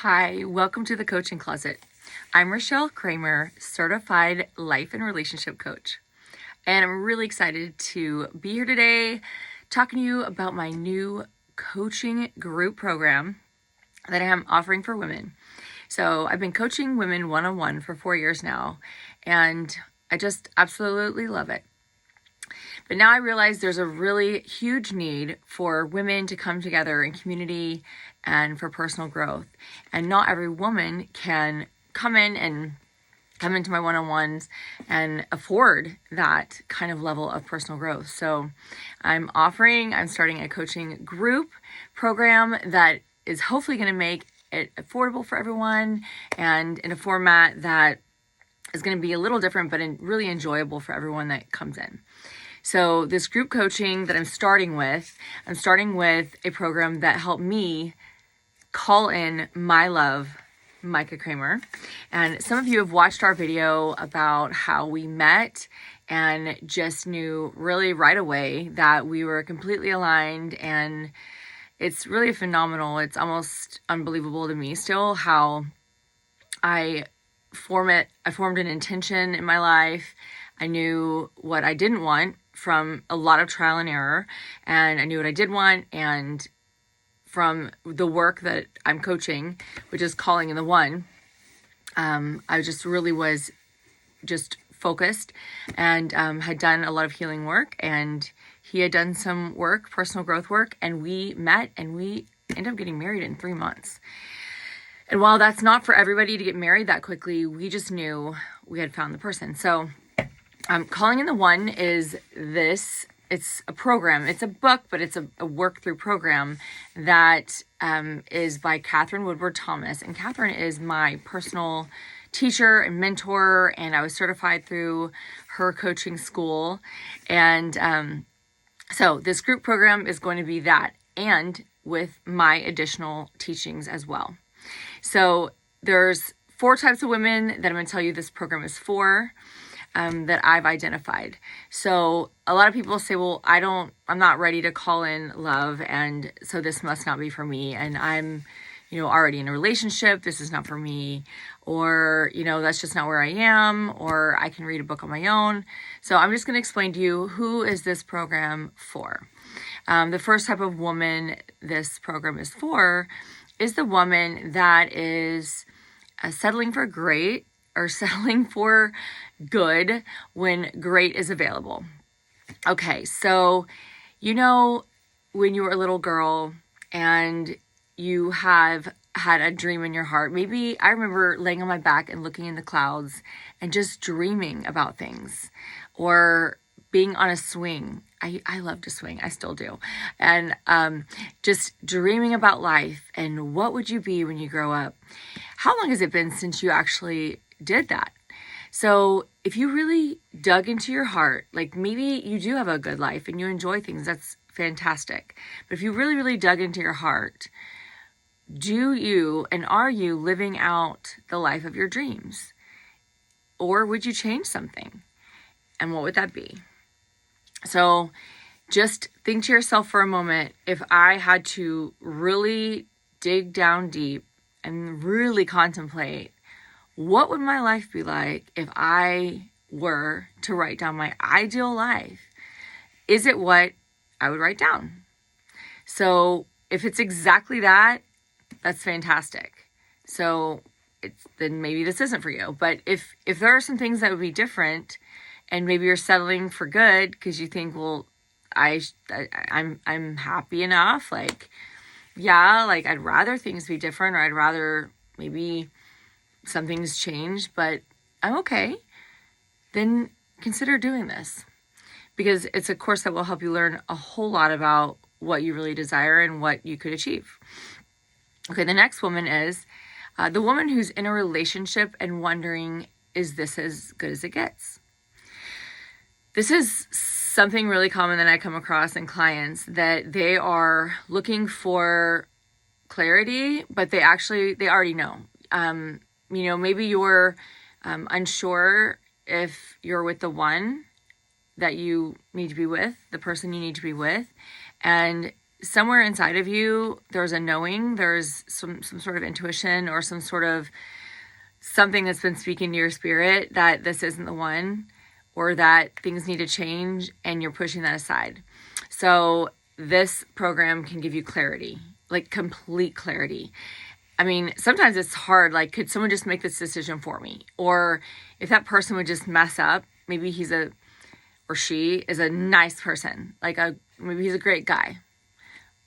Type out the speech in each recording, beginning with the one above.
Hi, welcome to the Coaching Closet. I'm Rochelle Kramer, certified life and relationship coach. And I'm really excited to be here today talking to you about my new coaching group program that I am offering for women. So I've been coaching women one-on-one for 4 years now, and I just absolutely love it. But now I realize there's a really huge need for women to come together in community and for personal growth. And not every woman can come into my one-on-ones and afford that kind of level of personal growth. So I'm starting a coaching group program that is hopefully going to make it affordable for everyone and in a format that is going to be a little different, but really enjoyable for everyone that comes in. So this group coaching that I'm starting with a program that helped me call in my love, Micah Kramer. And some of you have watched our video about how we met and just knew really right away that we were completely aligned. And it's really phenomenal. It's almost unbelievable to me still how I formed an intention in my life. I knew what I didn't want from a lot of trial and error, and I knew what I did want, and from the work that I'm coaching, which is calling in the one, I just really was just focused and had done a lot of healing work, and he had done some work, personal growth work, and we met and we ended up getting married in 3 months. And while that's not for everybody to get married that quickly, we just knew we had found the person. So Calling in the One is this. It's a program. It's a book, but it's a work through program that is by Catherine Woodward Thomas. And Catherine is my personal teacher and mentor, and I was certified through her coaching school. And so this group program is going to be that, and with my additional teachings as well. So there's 4 types of women that I'm going to tell you this program is for. That I've identified. So a lot of people say, well, I'm not ready to call in love, and so this must not be for me, and I'm, already in a relationship, this is not for me, or, that's just not where I am, or I can read a book on my own. So I'm just going to explain to you, who is this program for? The first type of woman this program is for is the woman that is settling for great, or settling for good when great is available. Okay, so when you were a little girl and you have had a dream in your heart, maybe I remember laying on my back and looking in the clouds and just dreaming about things, or being on a swing. I love to swing. I still do. And just dreaming about life and what would you be when you grow up? How long has it been since you actually did that? So if you really dug into your heart, like maybe you do have a good life and you enjoy things, that's fantastic. But if you really, really dug into your heart, are you living out the life of your dreams? Or would you change something? And what would that be? So just think to yourself for a moment, if I had to really dig down deep and really contemplate, what would my life be like if I were to write down my ideal life? Is it what I would write down? So if it's exactly that, that's fantastic. So then maybe this isn't for you. But if there are some things that would be different, and maybe you're settling for good because you think, well, I'm happy enough. Like, yeah, like I'd rather things be different, or I'd rather maybe something's changed, but I'm okay. Then consider doing this, because it's a course that will help you learn a whole lot about what you really desire and what you could achieve. Okay, the next woman is the woman who's in a relationship and wondering, is this as good as it gets? This is something really common that I come across in clients, that they are looking for clarity, but they already know. Maybe you're unsure if you're with the one that you need to be with, the person you need to be with. And somewhere inside of you, there's a knowing, there's some sort of intuition or some sort of something that's been speaking to your spirit that this isn't the one, or that things need to change, and you're pushing that aside. So this program can give you clarity, like complete clarity. I mean, sometimes it's hard, like, could someone just make this decision for me? Or if that person would just mess up, maybe or she is a nice person, maybe he's a great guy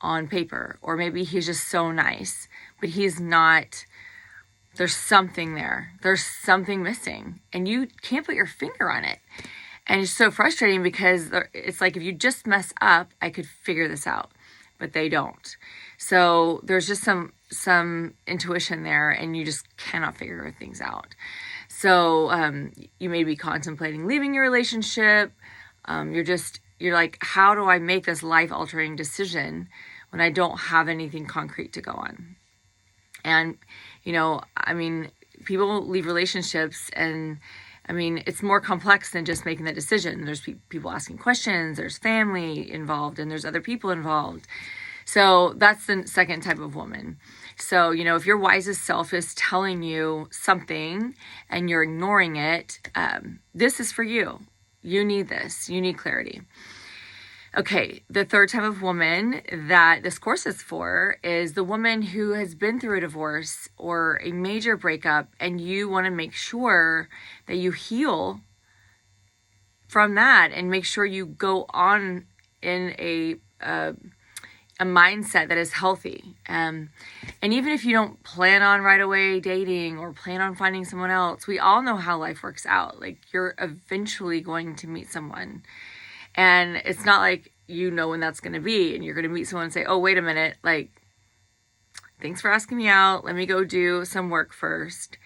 on paper, or maybe he's just so nice, but he's not, there's something there. There's something missing, and you can't put your finger on it. And it's so frustrating because it's like, if you just mess up, I could figure this out, but they don't. So there's just some intuition there, and you just cannot figure things out. So you may be contemplating leaving your relationship. You're like, how do I make this life-altering decision when I don't have anything concrete to go on? And, I mean, people leave relationships, and I mean, it's more complex than just making the decision. There's people asking questions, there's family involved, and there's other people involved. So that's the second type of woman. So, if your wisest self is telling you something and you're ignoring it, this is for you. You need this. You need clarity. Okay, the third type of woman that this course is for is the woman who has been through a divorce or a major breakup, and you want to make sure that you heal from that and make sure you go on in a mindset that is healthy. And even if you don't plan on right away dating or plan on finding someone else, we all know how life works out. Like, you're eventually going to meet someone. And it's not like when that's going to be, and you're going to meet someone and say, oh, wait a minute, like, thanks for asking me out. Let me go do some work first.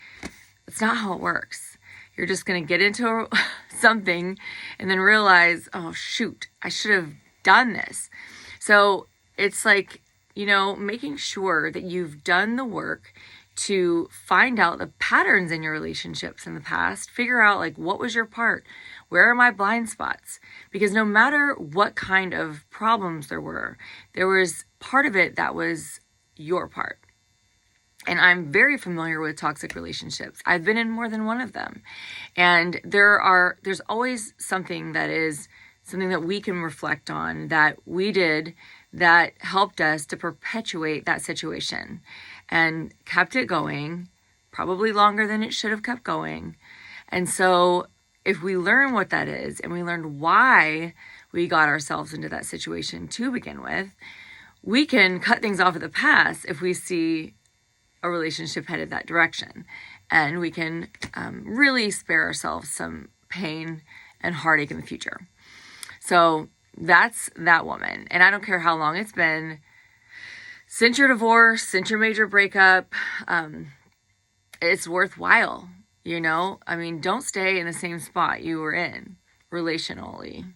It's not how it works. You're just going to get into something and then realize, oh, shoot, I should have done this. So it's like, making sure that you've done the work to find out the patterns in your relationships in the past, figure out, like, what was your part? Where are my blind spots? Because no matter what kind of problems there was part of it that was your part. And I'm very familiar with toxic relationships. I've been in more than one of them. And there's always something that we can reflect on that we did that helped us to perpetuate that situation and kept it going, probably longer than it should have kept going. And so if we learn what that is, and we learn why we got ourselves into that situation to begin with, we can cut things off at the pass if we see a relationship headed that direction. And we can really spare ourselves some pain and heartache in the future. So that's that woman. And I don't care how long it's been since your divorce, since your major breakup, it's worthwhile. I mean, don't stay in the same spot you were in relationally.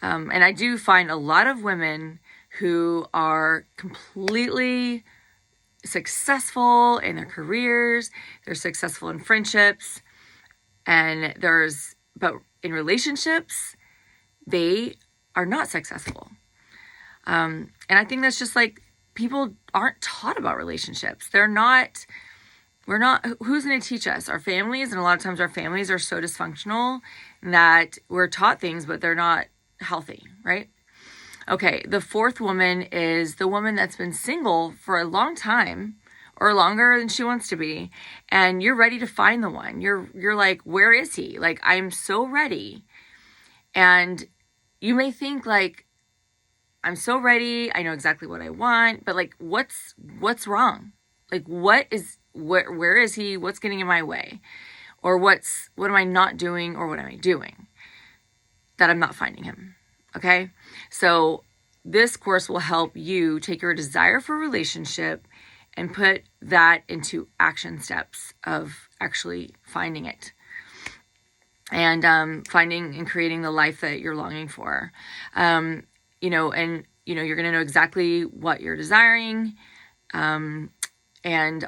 And I do find a lot of women who are completely successful in their careers, they're successful in friendships, but in relationships, they are not successful. And I think that's just like, people aren't taught about relationships. Who's going to teach us? Our families. And a lot of times our families are so dysfunctional that we're taught things, but they're not healthy, right? Okay, the fourth woman is the woman that's been single for a long time, or longer than she wants to be, and you're ready to find the one. You're like, where is he? Like, I'm so ready. And you may think, like, I'm so ready, I know exactly what I want, but like, what's wrong? Like, where is he? What's getting in my way? Or what am I not doing, or what am I doing that I'm not finding him? Okay? So this course will help you take your desire for a relationship and put that into action steps of actually finding it. And finding and creating the life that you're longing for. You're going to know exactly what you're desiring. And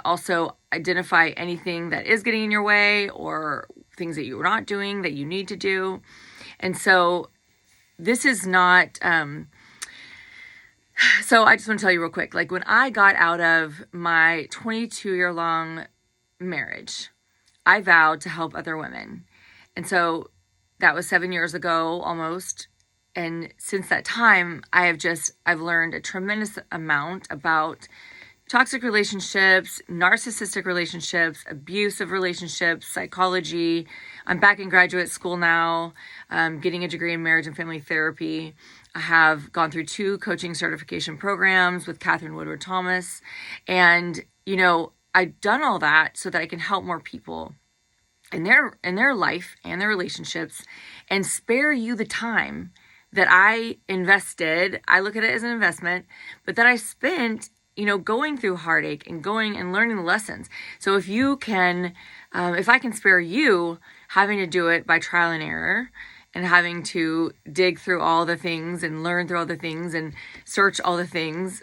also identify anything that is getting in your way, or things that you're not doing that you need to do. And so this is not, So I just want to tell you real quick, like when I got out of my 22-year-long marriage, I vowed to help other women. And so that was 7 years ago almost. And since that time, I've learned a tremendous amount about toxic relationships, narcissistic relationships, abusive relationships, psychology. I'm back in graduate school now, getting a degree in marriage and family therapy. I have gone through 2 coaching certification programs with Catherine Woodward Thomas. And, I've done all that so that I can help more people in their life and their relationships and spare you the time that I invested. I look at it as an investment, but that I spent going through heartache and going and learning the lessons. So if I can spare you having to do it by trial and error and having to dig through all the things and learn through all the things and search all the things,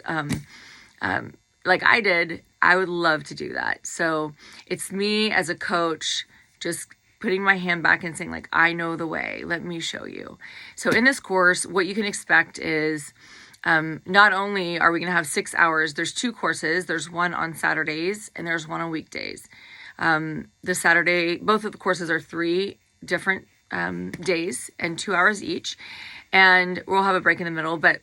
like I did, I would love to do that. So it's me as a coach, just putting my hand back and saying, like, I know the way, let me show you. So in this course, what you can expect is, not only are we going to have 6 hours, there's 2 courses. There's one on Saturdays and there's one on weekdays. Both of the courses are 3 different days and 2 hours each. And we'll have a break in the middle, but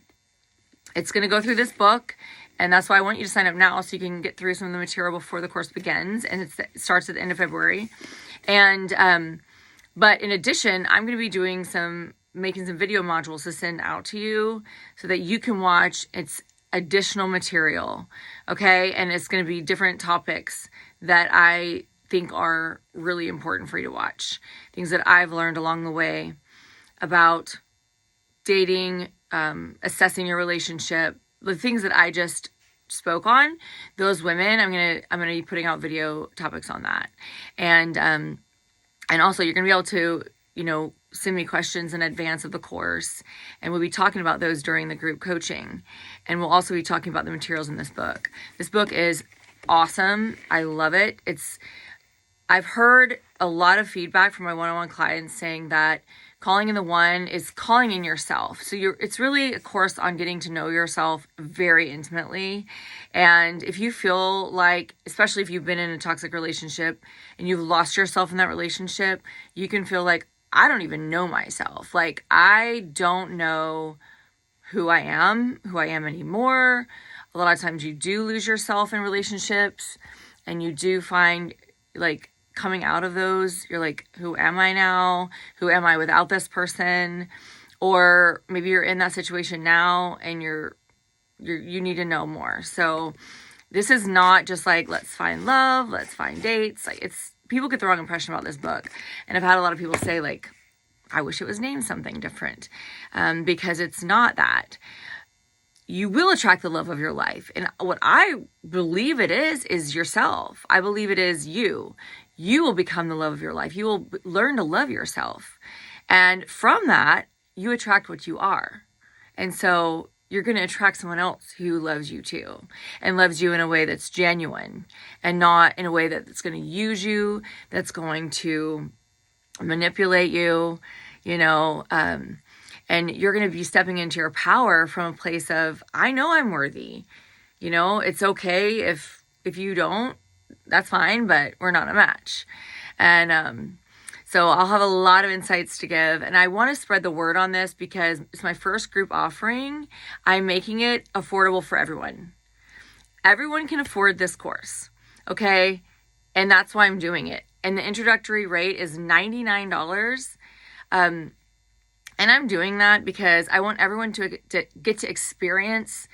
it's going to go through this book. And that's why I want you to sign up now so you can get through some of the material before the course begins. And it starts at the end of February. And, but in addition, I'm going to be making some video modules to send out to you so that you can watch. It's additional material. Okay. And it's going to be different topics that I think are really important for you to watch. Things that I've learned along the way about dating, assessing your relationship, the things that I just spoke on, those women, I'm going to be putting out video topics on that. And also you're going to be able to, send me questions in advance of the course. And we'll be talking about those during the group coaching. And we'll also be talking about the materials in this book. This book is awesome. I love it. I've heard a lot of feedback from my one-on-one clients saying that calling in the one is calling in yourself. So it's really a course on getting to know yourself very intimately. And if you feel like, especially if you've been in a toxic relationship and you've lost yourself in that relationship, you can feel like, I don't even know myself. Like, I don't know who I am anymore. A lot of times you do lose yourself in relationships and you do find, like, coming out of those, you're like, who am I now? Who am I without this person? Or maybe you're in that situation now and you need to know more. So this is not just like, let's find love, let's find dates. Like, people get the wrong impression about this book. And I've had a lot of people say, like, I wish it was named something different, because it's not that. You will attract the love of your life. And what I believe it is yourself. I believe it is you. You will become the love of your life. You will learn to love yourself. And from that, you attract what you are. And so you're going to attract someone else who loves you too, and loves you in a way that's genuine and not in a way that's going to use you, that's going to manipulate you, and you're going to be stepping into your power from a place of, I know I'm worthy. It's okay if you don't, that's fine, but we're not a match. And, so I'll have a lot of insights to give, and I want to spread the word on this because it's my first group offering. I'm making it affordable for everyone. Everyone can afford this course, okay? And that's why I'm doing it. And the introductory rate is $99. And I'm doing that because I want everyone to get to experience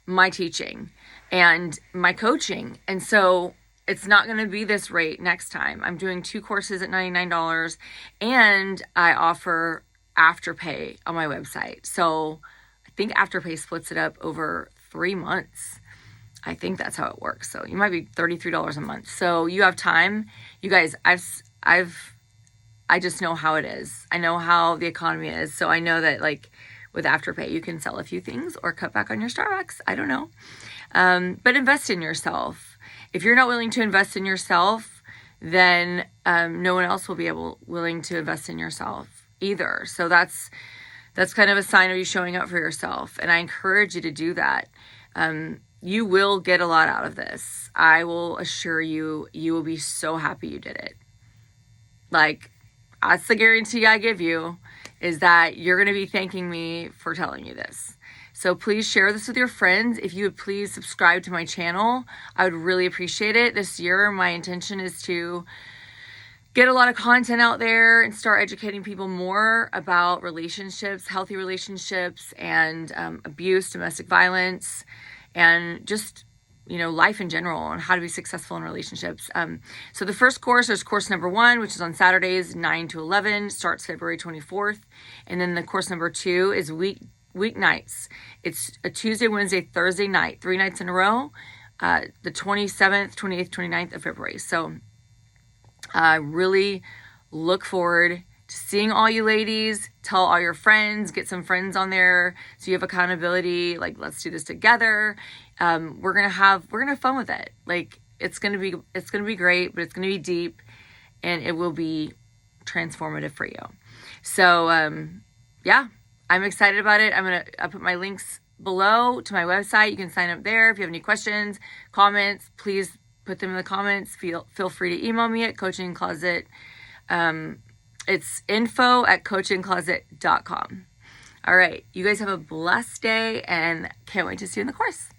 my teaching and my coaching. And so it's not going to be this rate next time. I'm doing 2 courses at $99, and I offer Afterpay on my website. So I think Afterpay splits it up over 3 months. I think that's how it works. So you might be $33 a month. So you have time. You guys, I just know how it is. I know how the economy is. So I know that, like, with Afterpay, you can sell a few things or cut back on your Starbucks. I don't know. But invest in yourself. If you're not willing to invest in yourself, then no one else will be willing to invest in yourself either. So that's That's kind of a sign of you showing up for yourself. And I encourage you to do that. You will get a lot out of this. I will assure you, you will be so happy you did it. Like, that's the guarantee I give you, is that you're going to be thanking me for telling you this. So please share this with your friends. If you would please subscribe to my channel, I would really appreciate it. This year, my intention is to get a lot of content out there and start educating people more about relationships, healthy relationships, and abuse, domestic violence, and just, life in general, and how to be successful in relationships. So the first course, there's course number 1, which is on Saturdays, 9 to 11, starts February 24th. And then the course number 2 is weeknights. It's a Tuesday, Wednesday, Thursday night, 3 nights in a row, the 27th, 28th, 29th of February. So I really look forward to seeing all you ladies. Tell all your friends, get some friends on there so you have accountability. Like, let's do this together. We're gonna have fun with it. Like, it's gonna be great, but it's gonna be deep, and it will be transformative for you. So yeah, I'm excited about it. I'll put my links below to my website. You can sign up there. If you have any questions, comments, please put them in the comments. Feel free to email me at coachingcloset. It's info@coachingcloset.com. All right. You guys have a blessed day, and can't wait to see you in the course.